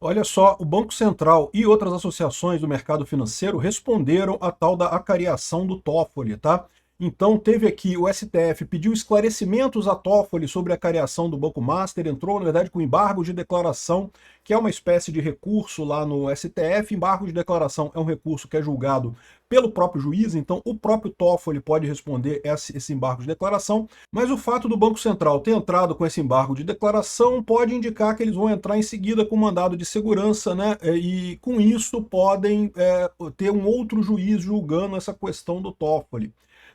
Olha só, o Banco Central e outras associações do mercado financeiro responderam à tal da acariação do Toffoli, tá? Então teve aqui o STF pediu esclarecimentos à Toffoli sobre a acariação do Banco Master, entrou na verdade com embargo de declaração, que é uma espécie de recurso lá no STF. Embargo de declaração é um recurso que é julgado pelo próprio juiz, então o próprio Toffoli pode responder esse embargo de declaração, mas o fato do Banco Central ter entrado com esse embargo de declaração pode indicar que eles vão entrar em seguida com mandado de segurança, né? E com isso podem ter um outro juiz julgando essa questão do Toffoli.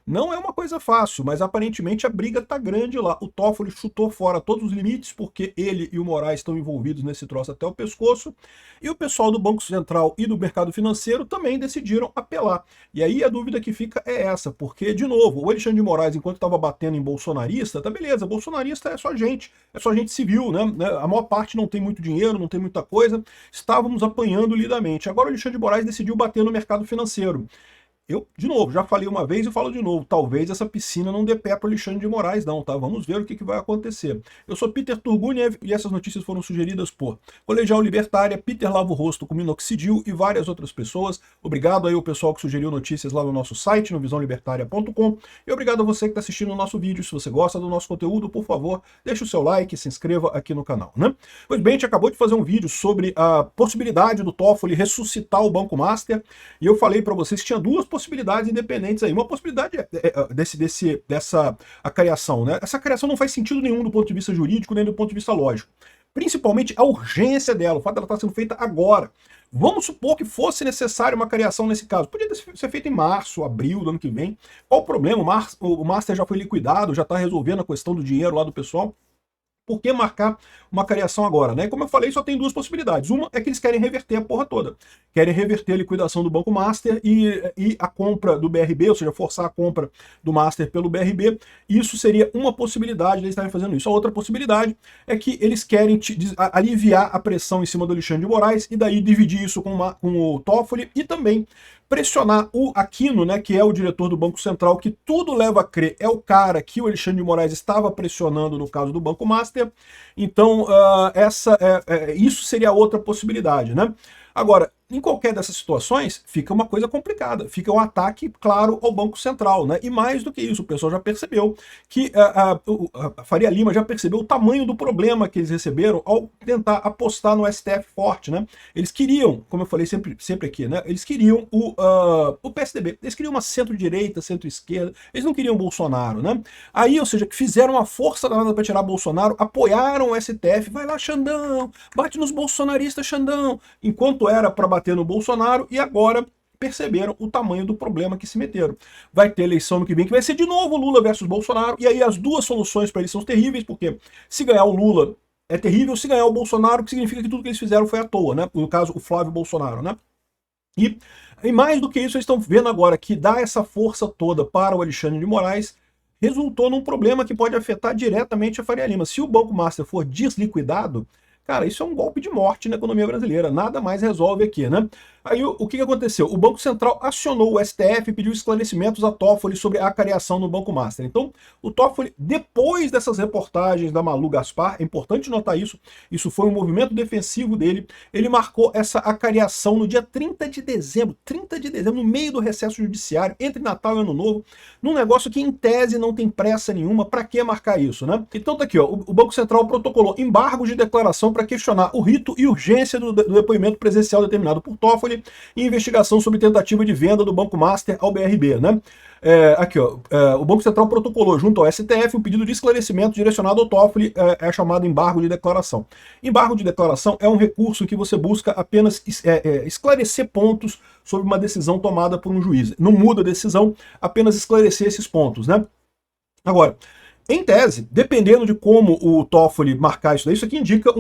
Não é uma coisa fácil, mas aparentemente a briga tá grande lá. O Toffoli chutou fora todos os limites, porque ele e o Moraes estão envolvidos nesse troço até o pescoço, e o pessoal do Banco Central e do mercado financeiro também decidiram apelar. E aí a dúvida que fica é essa, porque, de novo, o Alexandre de Moraes, enquanto estava batendo em bolsonarista, tá beleza, bolsonarista é só gente civil, né? A maior parte não tem muito dinheiro, não tem muita coisa, estávamos apanhando lindamente. Agora o Alexandre de Moraes decidiu bater no mercado financeiro. Eu, de novo, já falei uma vez e falo de novo, talvez essa piscina não dê pé para o Alexandre de Moraes não, tá? Vamos ver o que vai acontecer. Eu sou Peter Turguniev e essas notícias foram sugeridas por Colegial Libertária, Peter Lava o Rosto com Minoxidil e várias outras pessoas. Obrigado aí ao pessoal que sugeriu notícias lá no nosso site, no visãolibertaria.com, e obrigado a você que está assistindo o nosso vídeo. Se você gosta do nosso conteúdo, por favor, deixe o seu like e se inscreva aqui no canal, né? Pois bem, a gente acabou de fazer um vídeo sobre a possibilidade do Toffoli ressuscitar o Banco Master, e eu falei para vocês que tinha duas possibilidades independentes aí. Uma possibilidade dessa acariação, né? Essa acariação não faz sentido nenhum do ponto de vista jurídico, nem do ponto de vista lógico. Principalmente a urgência dela, o fato dela estar sendo feita agora. Vamos supor que fosse necessária uma acariação nesse caso. Podia ser feita em março, abril do ano que vem. Qual o problema? O Master já foi liquidado, já está resolvendo a questão do dinheiro lá do pessoal. Por que marcar uma cariação agora, né? Como eu falei, só tem duas possibilidades. Uma é que eles querem reverter a porra toda. Querem reverter a liquidação do Banco Master e a compra do BRB, ou seja, forçar a compra do Master pelo BRB. Isso seria uma possibilidade de eles estarem fazendo isso. A outra possibilidade é que eles querem aliviar a pressão em cima do Alexandre de Moraes e daí dividir isso com o Toffoli e também pressionar o Aquino, né, que é o diretor do Banco Central, que tudo leva a crer é o cara que o Alexandre de Moraes estava pressionando no caso do Banco Master. Então, isso seria outra possibilidade, né? Agora, em qualquer dessas situações, fica uma coisa complicada. Fica um ataque, claro, ao Banco Central, né? E mais do que isso, o pessoal já percebeu que a Faria Lima já percebeu o tamanho do problema que eles receberam ao tentar apostar no STF forte, né? Eles queriam, como eu falei sempre aqui, né? Eles queriam o PSDB, eles queriam uma centro-direita, centro-esquerda, eles não queriam Bolsonaro, né? Aí, ou seja, que fizeram uma força danada para tirar Bolsonaro, apoiaram o STF, vai lá, Xandão, bate nos bolsonaristas, Xandão, enquanto era para bater no Bolsonaro, e agora perceberam o tamanho do problema que se meteram. Vai ter eleição no que vem, que vai ser de novo Lula versus Bolsonaro, e aí as duas soluções para eles são terríveis, porque se ganhar o Lula é terrível, se ganhar o Bolsonaro, que significa que tudo que eles fizeram foi à toa, né? No caso, o Flávio Bolsonaro, né? E mais do que isso, eles estão vendo agora que dar essa força toda para o Alexandre de Moraes resultou num problema que pode afetar diretamente a Faria Lima. Se o Banco Master for desliquidado, cara, isso é um golpe de morte na economia brasileira. Nada mais resolve aqui, né? Aí o que aconteceu? O Banco Central acionou o STF e pediu esclarecimentos a Toffoli sobre a acariação no Banco Master. Então, o Toffoli, depois dessas reportagens da Malu Gaspar, é importante notar isso foi um movimento defensivo dele, ele marcou essa acariação no dia 30 de dezembro, no meio do recesso judiciário, entre Natal e Ano Novo, num negócio que, em tese, não tem pressa nenhuma. Para que marcar isso, né? Então tá aqui, ó, o Banco Central protocolou embargos de declaração para questionar o rito e urgência do depoimento presencial determinado por Toffoli e investigação sobre tentativa de venda do Banco Master ao BRB, né? Aqui, ó, o Banco Central protocolou junto ao STF um pedido de esclarecimento direcionado ao Toffoli, é chamado embargo de declaração. Embargo de declaração é um recurso que você busca apenas esclarecer pontos sobre uma decisão tomada por um juiz. Não muda a decisão, apenas esclarecer esses pontos, né? Agora, em tese, dependendo de como o Toffoli marcar isso aqui indica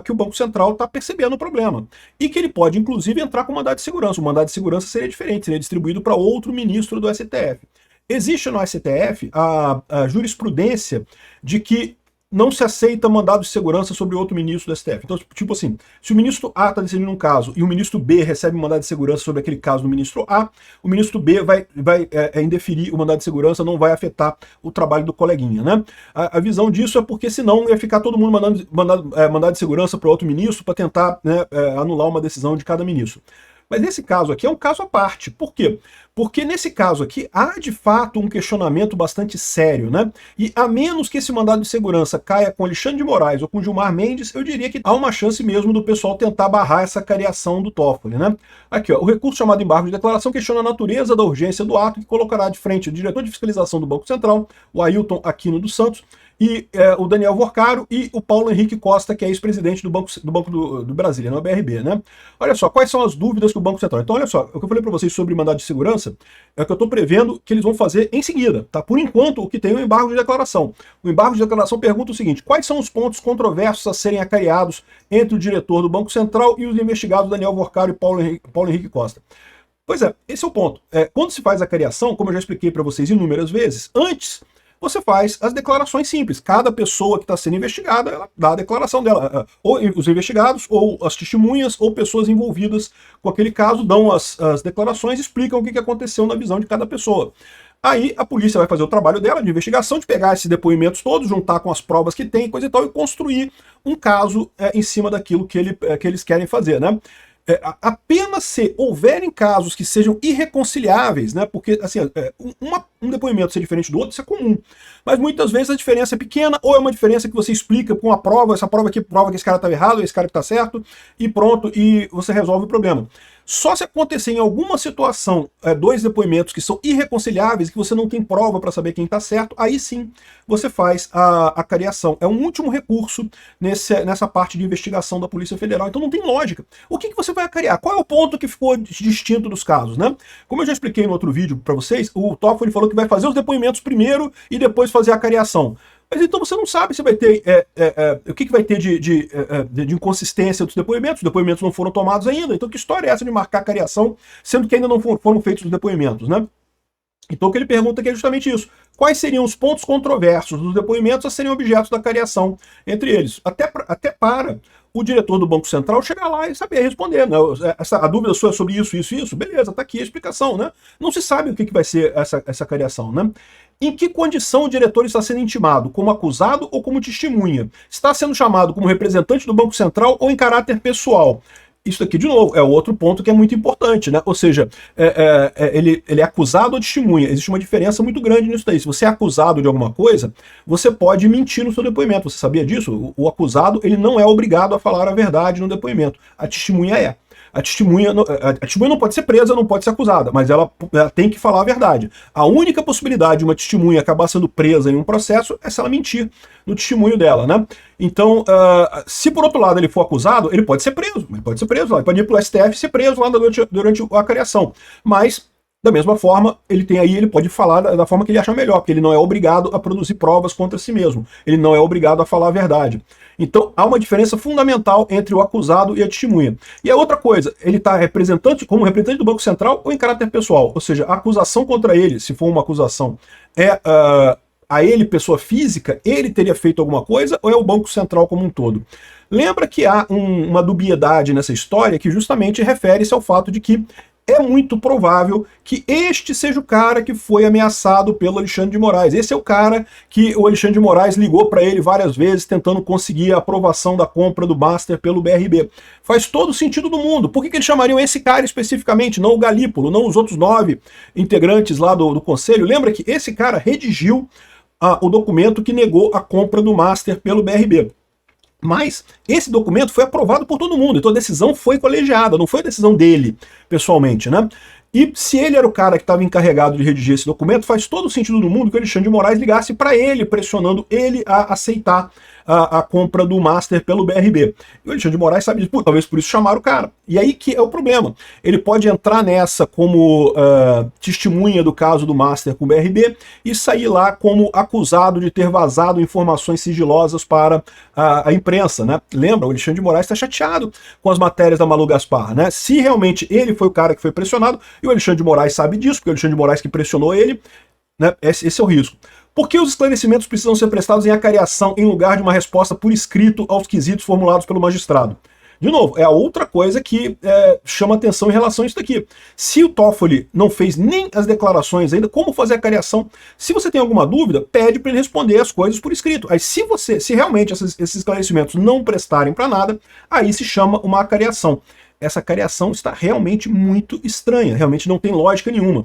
que o Banco Central está percebendo o problema. E que ele pode, inclusive, entrar com mandado de segurança. O mandado de segurança seria diferente, seria distribuído para outro ministro do STF. Existe no STF a jurisprudência de que não se aceita mandado de segurança sobre outro ministro do STF. Então, tipo assim, se o ministro A está decidindo um caso e o ministro B recebe um mandado de segurança sobre aquele caso do ministro A, o ministro B vai indeferir o mandado de segurança, não vai afetar o trabalho do coleguinha, né? A visão disso é porque senão ia ficar todo mundo mandado de segurança para outro ministro para tentar, né, anular uma decisão de cada ministro. Mas nesse caso aqui é um caso à parte. Por quê? Porque nesse caso aqui há de fato um questionamento bastante sério, né? E a menos que esse mandado de segurança caia com Alexandre de Moraes ou com Gilmar Mendes, eu diria que há uma chance mesmo do pessoal tentar barrar essa cariação do Toffoli, né? Aqui, ó, o recurso chamado embargo de declaração questiona a natureza da urgência do ato que colocará de frente o diretor de fiscalização do Banco Central, o Ailton Aquino dos Santos, e o Daniel Vorcaro e o Paulo Henrique Costa, que é ex-presidente do Banco do Brasília, no BRB, né? Olha só, quais são as dúvidas que o Banco Central... Então, olha só, o que eu falei para vocês sobre mandado de segurança é o que eu estou prevendo que eles vão fazer em seguida, tá? Por enquanto, o que tem é o embargo de declaração. O embargo de declaração pergunta o seguinte: quais são os pontos controversos a serem acariados entre o diretor do Banco Central e os investigados Daniel Vorcaro e Paulo Henrique Costa? Pois é, esse é o ponto. Quando se faz a cariação, como eu já expliquei para vocês inúmeras vezes, antes você faz as declarações simples. Cada pessoa que está sendo investigada, ela dá a declaração dela. Ou os investigados, ou as testemunhas, ou pessoas envolvidas com aquele caso dão as declarações e explicam o que aconteceu na visão de cada pessoa. Aí a polícia vai fazer o trabalho dela de investigação, de pegar esses depoimentos todos, juntar com as provas que tem, coisa e tal, e construir um caso em cima daquilo que eles querem fazer, né? Apenas se houverem casos que sejam irreconciliáveis, né? Porque assim, um depoimento ser diferente do outro, isso é comum. Mas muitas vezes a diferença é pequena, ou é uma diferença que você explica com a prova, essa prova aqui prova que esse cara estava errado, esse cara que está certo, e pronto, e você resolve o problema. Só se acontecer em alguma situação dois depoimentos que são irreconciliáveis, que você não tem prova para saber quem está certo, aí sim você faz a cariação. É um último recurso nessa parte de investigação da Polícia Federal. Então não tem lógica. O que você vai acariar? Qual é o ponto que ficou distinto dos casos, né? Como eu já expliquei no outro vídeo para vocês, o Toffoli falou que vai fazer os depoimentos primeiro e depois fazer a cariação. Mas então você não sabe se vai ter o que vai ter de inconsistência dos depoimentos. Os depoimentos não foram tomados ainda. Então que história é essa de marcar a cariação, sendo que ainda não foram feitos os depoimentos, né? Então o que ele pergunta aqui é justamente isso. Quais seriam os pontos controversos dos depoimentos a serem objetos da cariação entre eles? Até para o diretor do Banco Central chegar lá e saber responder, né? A dúvida sua é sobre isso, beleza, tá aqui a explicação, né? Não se sabe o que vai ser essa cariação, né? Em que condição o diretor está sendo intimado? Como acusado ou como testemunha? Está sendo chamado como representante do Banco Central ou em caráter pessoal? Isso aqui, de novo, é outro ponto que é muito importante, né? Ou seja, ele é acusado ou testemunha. Existe uma diferença muito grande nisso daí. Se você é acusado de alguma coisa, você pode mentir no seu depoimento. Você sabia disso? O acusado, ele não é obrigado a falar a verdade no depoimento. A testemunha é. A testemunha não pode ser presa, não pode ser acusada, mas ela tem que falar a verdade. A única possibilidade de uma testemunha acabar sendo presa em um processo é se ela mentir no testemunho dela, né? Então, se por outro lado ele for acusado, ele pode ser preso, ele pode ir para o STF e ser preso lá durante a cariação. Mas, da mesma forma, ele pode falar da forma que ele acha melhor, porque ele não é obrigado a produzir provas contra si mesmo. Ele não é obrigado a falar a verdade. Então, há uma diferença fundamental entre o acusado e a testemunha. E a outra coisa, ele está como representante do Banco Central ou em caráter pessoal? Ou seja, a acusação contra ele, se for uma acusação, a ele, pessoa física, ele teria feito alguma coisa ou é o Banco Central como um todo? Lembra que há uma dubiedade nessa história que justamente refere-se ao fato de que é muito provável que este seja o cara que foi ameaçado pelo Alexandre de Moraes. Esse é o cara que o Alexandre de Moraes ligou para ele várias vezes tentando conseguir a aprovação da compra do Master pelo BRB. Faz todo o sentido do mundo. Por que eles chamariam esse cara especificamente, não o Galípolo, não os outros 9 integrantes lá do conselho? Lembra que esse cara redigiu o documento que negou a compra do Master pelo BRB. Mas esse documento foi aprovado por todo mundo, então a decisão foi colegiada, não foi a decisão dele, pessoalmente, né? E se ele era o cara que estava encarregado de redigir esse documento, faz todo o sentido do mundo que o Alexandre de Moraes ligasse para ele, pressionando ele a aceitar a compra do Master pelo BRB. E o Alexandre de Moraes sabe disso, talvez por isso chamaram o cara. E aí que é o problema. Ele pode entrar nessa como testemunha do caso do Master com o BRB e sair lá como acusado de ter vazado informações sigilosas para a imprensa, né? Lembra, o Alexandre de Moraes está chateado com as matérias da Malu Gaspar, né? Se realmente ele foi o cara que foi pressionado, e o Alexandre de Moraes sabe disso, porque o Alexandre de Moraes que pressionou ele, né? Esse é o risco. Por que os esclarecimentos precisam ser prestados em acariação em lugar de uma resposta por escrito aos quesitos formulados pelo magistrado? De novo, é a outra coisa que chama atenção em relação a isso daqui. Se o Toffoli não fez nem as declarações ainda, como fazer a acariação? Se você tem alguma dúvida, pede para ele responder as coisas por escrito. Aí se realmente esses esclarecimentos não prestarem para nada, aí se chama uma acariação. Essa acariação está realmente muito estranha, realmente não tem lógica nenhuma.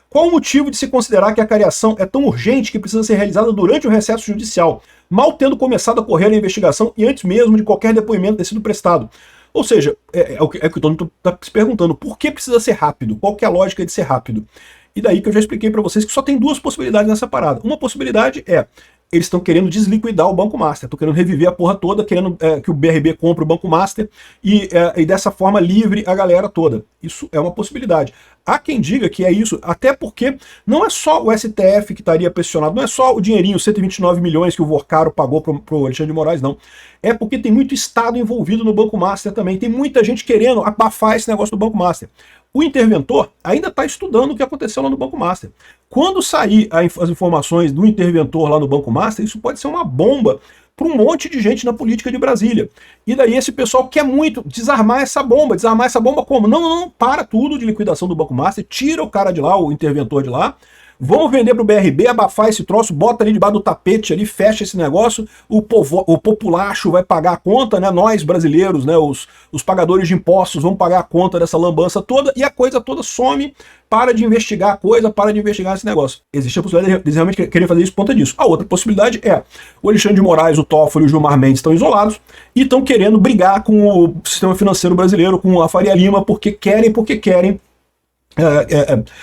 Qual o motivo de se considerar que a acariação é tão urgente que precisa ser realizada durante o recesso judicial, mal tendo começado a correr a investigação e antes mesmo de qualquer depoimento ter sido prestado? Ou seja, é o que todo mundo está se perguntando, por que precisa ser rápido? Qual que é a lógica de ser rápido? E daí que eu já expliquei para vocês que só tem duas possibilidades nessa parada. Uma possibilidade é, eles estão querendo desliquidar o Banco Master, estão querendo reviver a porra toda, querendo que o BRB compre o Banco Master e dessa forma livre a galera toda. Isso é uma possibilidade. Há quem diga que é isso, até porque não é só o STF que estaria pressionado, não é só o dinheirinho, 129 milhões que o Vorcaro pagou pro Alexandre de Moraes, não. É porque tem muito Estado envolvido no Banco Master também, tem muita gente querendo abafar esse negócio do Banco Master. O interventor ainda está estudando o que aconteceu lá no Banco Master. Quando sair as informações do interventor lá no Banco Master, isso pode ser uma bomba para um monte de gente na política de Brasília. E daí esse pessoal quer muito desarmar essa bomba. Desarmar essa bomba como? Não, para tudo de liquidação do Banco Master, tira o cara de lá, o interventor de lá, vão vender pro BRB, abafar esse troço, bota ali debaixo do tapete ali, fecha esse negócio, o populacho vai pagar a conta, né? Nós brasileiros, né? Os pagadores de impostos vão pagar a conta dessa lambança toda e a coisa toda some, para de investigar a coisa, para de investigar esse negócio. Existe a possibilidade de realmente querer fazer isso por conta disso. A outra possibilidade é o Alexandre de Moraes, o Toffoli e o Gilmar Mendes estão isolados e estão querendo brigar com o sistema financeiro brasileiro, com a Faria Lima, porque querem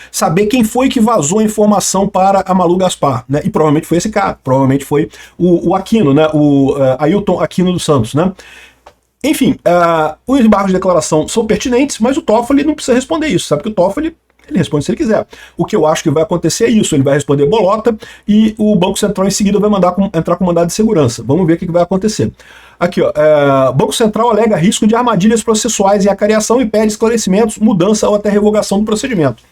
saber quem foi que vazou a informação para a Malu Gaspar, né? E provavelmente foi esse cara, provavelmente foi o Aquino, né? O Ailton Aquino dos Santos, né? Enfim, os embargos de declaração são pertinentes, mas o Toffoli não precisa responder isso, sabe que o Toffoli ele responde se ele quiser. O que eu acho que vai acontecer é isso, ele vai responder bolota e o Banco Central em seguida vai entrar com mandado de segurança. Vamos ver o que vai acontecer. Aqui, ó, Banco Central alega risco de armadilhas processuais em acariação e pede esclarecimentos, mudança ou até revogação do procedimento.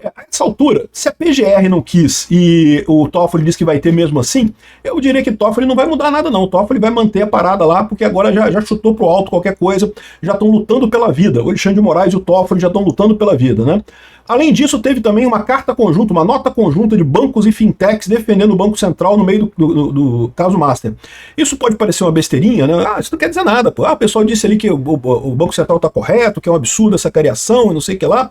A essa altura, se a PGR não quis e o Toffoli diz que vai ter mesmo assim, eu diria que o Toffoli não vai mudar nada não, o Toffoli vai manter a parada lá, porque agora já chutou pro alto qualquer coisa, já estão lutando pela vida, o Alexandre de Moraes e o Toffoli já estão lutando pela vida, né? Além disso, teve também uma carta conjunta, uma nota conjunta de bancos e fintechs defendendo o Banco Central no meio do caso Master. Isso pode parecer uma besteirinha, né? Isso não quer dizer nada, pô. O pessoal disse ali que o Banco Central está correto, que é um absurdo essa cariação e não sei o que lá.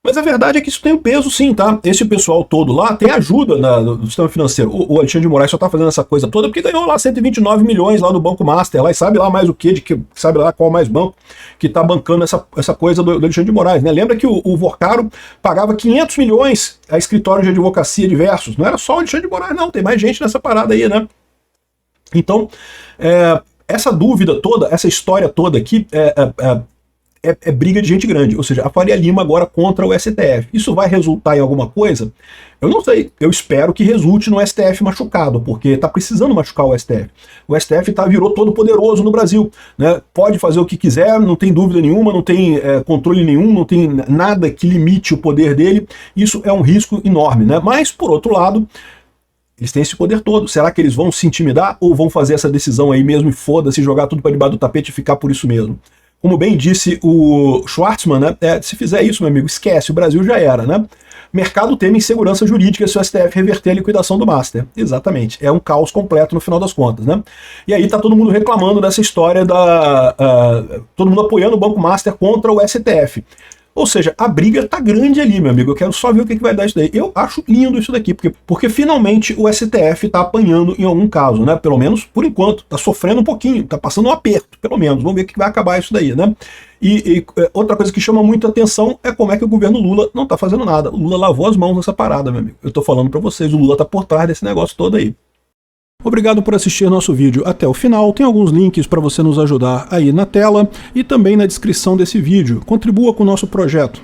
Mas a verdade é que isso tem um peso sim, tá? Esse pessoal todo lá tem ajuda do sistema financeiro. O Alexandre de Moraes só tá fazendo essa coisa toda porque ganhou lá 129 milhões lá do Banco Master, lá e sabe lá mais o quê, sabe lá qual mais banco que tá bancando essa coisa do Alexandre de Moraes, né? Lembra que o Vorcaro pagava 500 milhões a escritórios de advocacia diversos. Não era só o Alexandre de Moraes, não. Tem mais gente nessa parada aí, né? Então, essa dúvida toda, essa história toda aqui é briga de gente grande, ou seja, a Faria Lima agora contra o STF. Isso vai resultar em alguma coisa? Eu não sei, eu espero que resulte no STF machucado, porque está precisando machucar o STF. O STF virou todo poderoso no Brasil, né? Pode fazer o que quiser, não tem dúvida nenhuma, não tem controle nenhum, não tem nada que limite o poder dele, isso é um risco enorme, né? Mas, por outro lado, eles têm esse poder todo. Será que eles vão se intimidar ou vão fazer essa decisão aí mesmo e foda-se, jogar tudo para debaixo do tapete e ficar por isso mesmo? Como bem disse o Schwartzman, né, se fizer isso, meu amigo, esquece, o Brasil já era, né? Mercado teme insegurança jurídica se o STF reverter a liquidação do Master. Exatamente, é um caos completo no final das contas, né? E aí tá todo mundo reclamando dessa história todo mundo apoiando o Banco Master contra o STF. Ou seja, a briga tá grande ali, meu amigo. Eu quero só ver o que vai dar isso daí. Eu acho lindo isso daqui, porque finalmente o STF tá apanhando em algum caso, né? Pelo menos por enquanto. Tá sofrendo um pouquinho, tá passando um aperto, pelo menos. Vamos ver o que vai acabar isso daí, né? E outra coisa que chama muita atenção é como é que o governo Lula não tá fazendo nada. O Lula lavou as mãos nessa parada, meu amigo. Eu tô falando pra vocês, o Lula tá por trás desse negócio todo aí. Obrigado por assistir nosso vídeo até o final. Tem alguns links para você nos ajudar aí na tela e também na descrição desse vídeo. Contribua com o nosso projeto.